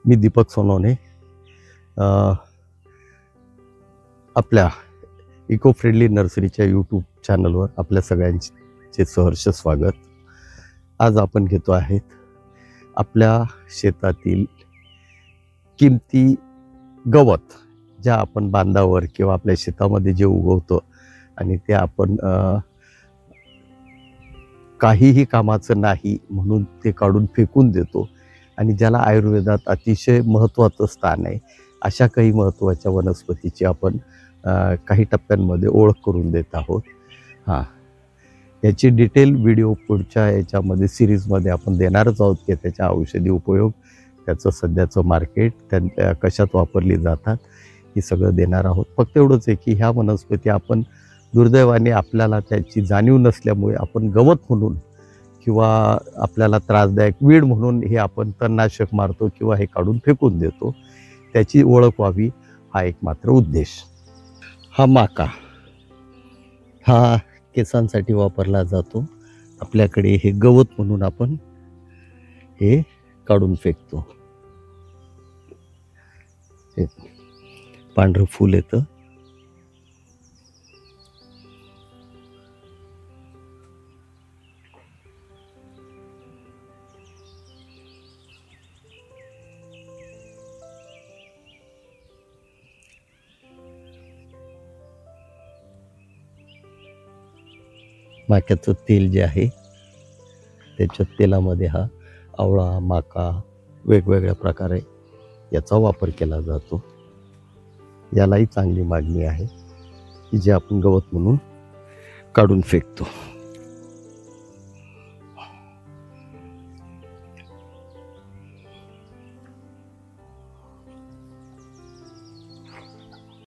मी दीपक सोनवणे. आपल्या eco friendly नर्सरीच्या YouTube चॅनलवर आपल्या सगळ्यांचे सहर्ष स्वागत. आज आपण घेतो आहेत आपल्या शेतातील किमती गवत, ज्या आपण बांधावर किंवा आपल्या शेतामध्ये जे उगवतो आणि ते आपण काहीही कामाचं नाही म्हणून ते काढून फेकून देतो आणि ज्याला आयुर्वेदात अतिशय महत्त्वाचं स्थान आहे, अशा काही महत्त्वाच्या वनस्पतीची आपण काही टप्प्यांमध्ये ओळख करून देत आहोत. याची डिटेल व्हिडिओ पुढच्या याच्यामध्ये सिरीजमध्ये आपण देणारच आहोत की त्याचा औषधी उपयोग, त्याचं सध्याचं मार्केट, त्या कशात वापरली जातात, हे सगळं देणार आहोत. फक्त एवढंच आहे की ह्या वनस्पती आपण दुर्दैवाने आपल्याला त्याची जाणीव नसल्यामुळे आपण गवत म्हणून किंवा आपल्याला त्रासदायक वीड म्हणून हे आपण तणनाशक मारतो किंवा हे काढून फेकून देतो. त्याची ओळख व्हावी हा एक मात्र उद्देश. हा माका हा केसांसाठी वापरला जातो. आपल्याकडे हे गवत म्हणून आपण हे काढून फेकतो. हे पांढरं फूल येतं. माक्याचं तेल जे आहे त्याच्या तेलामध्ये हा आवळा, माका वेगवेगळ्या प्रकारे याचा वापर केला जातो. यालाही चांगली मागणी आहे की जे आपण गवत म्हणून काढून फेकतो.